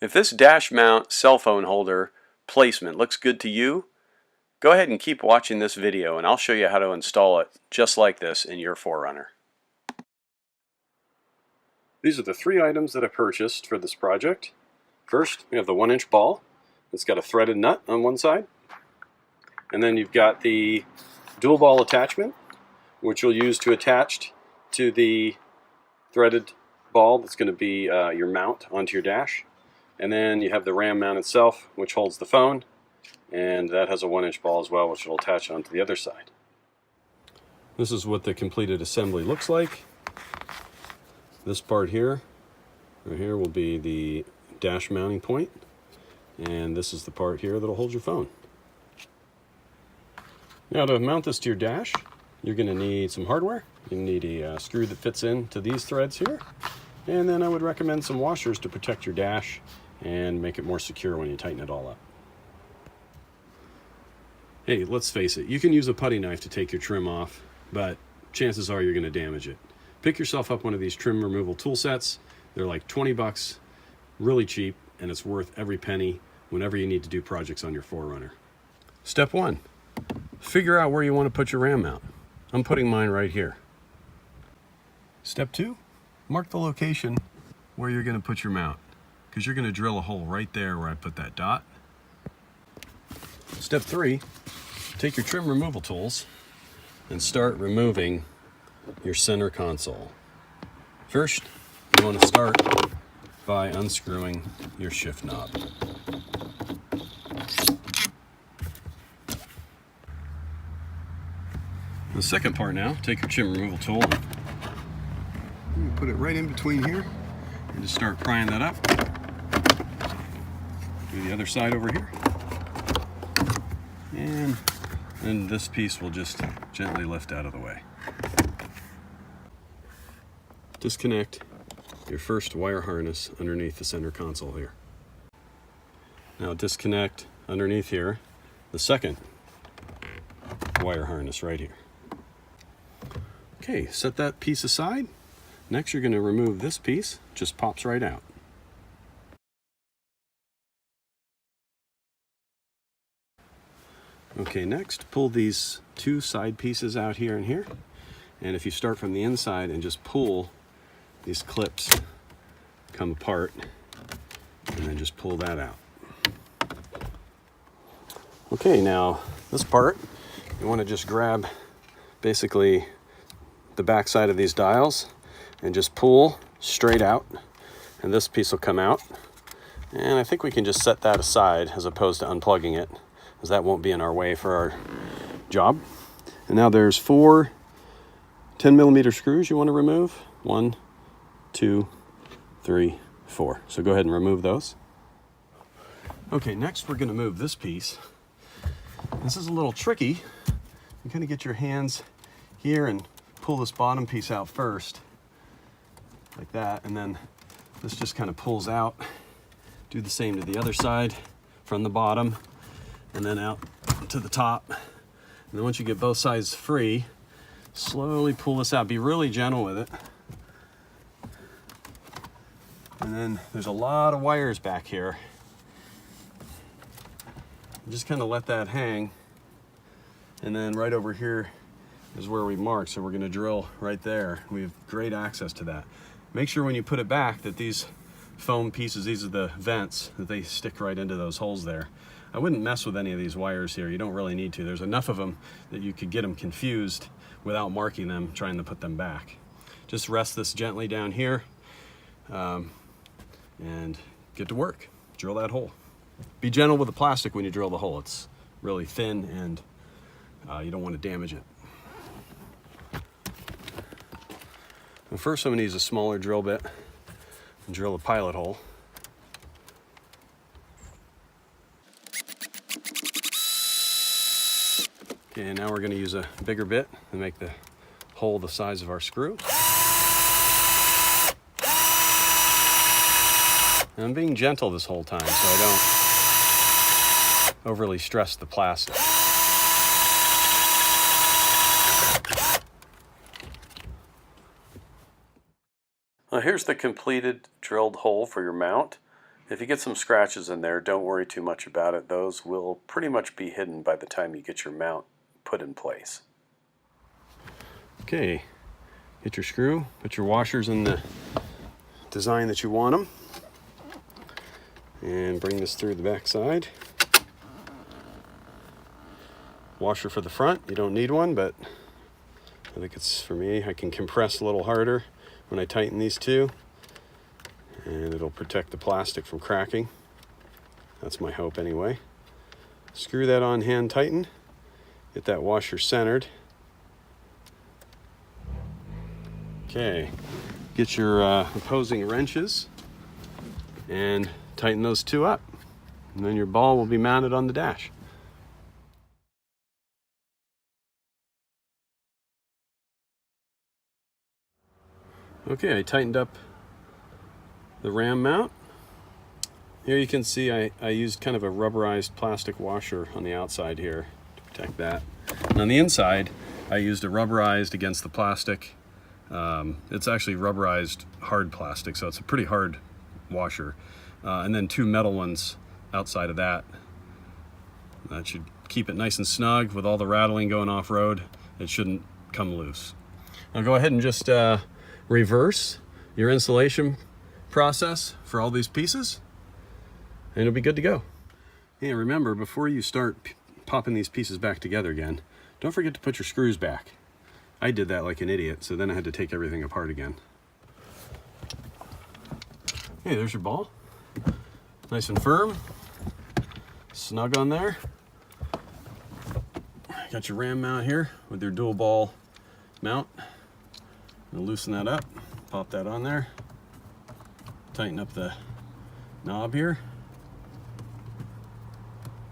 If this dash mount cell phone holder placement looks good to you, go ahead and keep watching this video and I'll show you how to install it just like this in your 4Runner. These are the three items that I purchased for this project. First, we have the 1-inch ball. It's got a threaded nut on one side. And then you've got the dual ball attachment, which you'll use to attach to the threaded ball that's going to be your mount onto your dash. And then you have the RAM mount itself, which holds the phone, and that has a 1-inch ball as well, which will attach onto the other side. This is what the completed assembly looks like. This part here, right here, will be the dash mounting point, and this is the part here that'll hold your phone. Now to mount this to your dash, you're going to need some hardware. You need a screw that fits into these threads here, and then I would recommend some washers to protect your dash and make it more secure when you tighten it all up. Hey, let's face it, you can use a putty knife to take your trim off, but chances are you're going to damage it. Pick yourself up one of these trim removal tool sets. They're like 20 bucks, really cheap, and it's worth every penny whenever you need to do projects on your 4Runner. Step 1, figure out where you want to put your RAM mount. I'm putting mine right here. Step 2, mark the location where you're going to put your mount, because you're going to drill a hole right there where I put that dot. Step 3, take your trim removal tools and start removing your center console. First, you want to start by unscrewing your shift knob. The second part now, take your trim removal tool, put it right in between here, and just start prying that up. Do the other side over here. And then this piece will just gently lift out of the way. Disconnect your first wire harness underneath the center console here. Now disconnect underneath here the second wire harness right here. Okay, set that piece aside. Next you're going to remove this piece, just pops right out. Okay, next pull these two side pieces out here and here. And if you start from the inside and just pull, these clips come apart, and then just pull that out. Okay, now this part, you want to just grab basically the back side of these dials and just pull straight out, and this piece will come out. And I think we can just set that aside as opposed to unplugging it, as that won't be in our way for our job. And now there's 4 10mm screws you want to remove. 1, 2, 3, 4. So go ahead and remove those. Okay, next we're going to move this piece. This is a little tricky. You kind of get your hands here and pull this bottom piece out first, like that, and then this just kind of pulls out. Do the same to the other side from the bottom and then out to the top. And then once you get both sides free, slowly pull this out. Be really gentle with it. And then there's a lot of wires back here. Just kind of let that hang. And then right over here is where we marked. So we're going to drill right there. We have great access to that. Make sure when you put it back that these foam pieces, these are the vents, that they stick right into those holes there. I wouldn't mess with any of these wires here. You don't really need to. There's enough of them that you could get them confused without marking them, trying to put them back. Just rest this gently down here. And get to work. Drill that hole. Be gentle with the plastic when you drill the hole. It's really thin and you don't want to damage it. Well, first I'm going to use a smaller drill bit and drill a pilot hole. Okay, and now we're going to use a bigger bit and make the hole the size of our screw. And I'm being gentle this whole time so I don't overly stress the plastic. Well, here's the completed drilled hole for your mount. If you get some scratches in there, don't worry too much about it. Those will pretty much be hidden by the time you get your mount put in place. Okay, get your screw, put your washers in the design that you want them, and bring this through the back side. Washer for the front, you don't need one, but I think it's, for me, I can compress a little harder when I tighten these two, and it'll protect the plastic from cracking. That's my hope anyway. Screw that on, hand tighten, get that washer centered. Okay, get your opposing wrenches and tighten those two up, and then your ball will be mounted on the dash. Okay, I tightened up the ram mount. Here you can see I used kind of a rubberized plastic washer on the outside here to protect that. And on the inside, I used a rubberized against the plastic. It's actually rubberized hard plastic, so it's a pretty hard washer. And then two metal ones outside of that. That should keep it nice and snug with all the rattling going off-road. It shouldn't come loose. Now go ahead and just reverse your installation process for all these pieces, and it'll be good to go. Hey, remember, before you start popping these pieces back together again, don't forget to put your screws back. I did that like an idiot, so then I had to take everything apart again. Hey, there's your ball. Nice and firm, snug on there. Got your ram mount here with your dual ball mount. Gonna loosen that up, pop that on there, tighten up the knob here,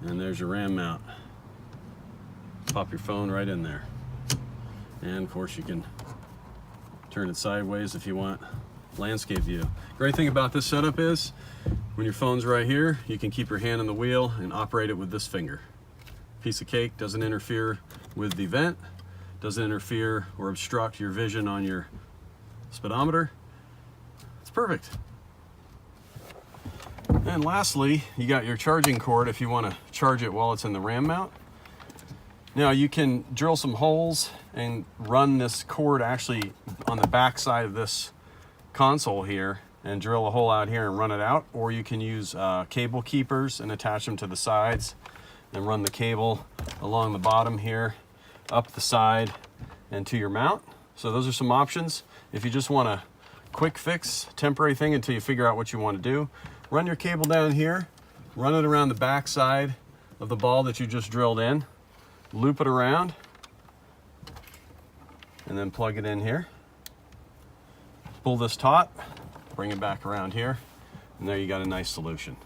and there's your ram mount. Pop your phone right in there. And of course you can turn it sideways if you want landscape view. Great thing about this setup is when your phone's right here, you can keep your hand on the wheel and operate it with this finger. Piece of cake, doesn't interfere with the vent, doesn't interfere or obstruct your vision on your speedometer. It's perfect. And lastly, you got your charging cord if you want to charge it while it's in the ram mount. Now you can drill some holes and run this cord actually on the back side of this console here and drill a hole out here and run it out, or you can use cable keepers and attach them to the sides and run the cable along the bottom here, up the side, and to your mount. So those are some options. If you just want a quick fix, temporary thing until you figure out what you want to do, run your cable down here, run it around the back side of the ball that you just drilled in, loop it around, and then plug it in here. Pull this taut, bring it back around here, and there you got a nice solution.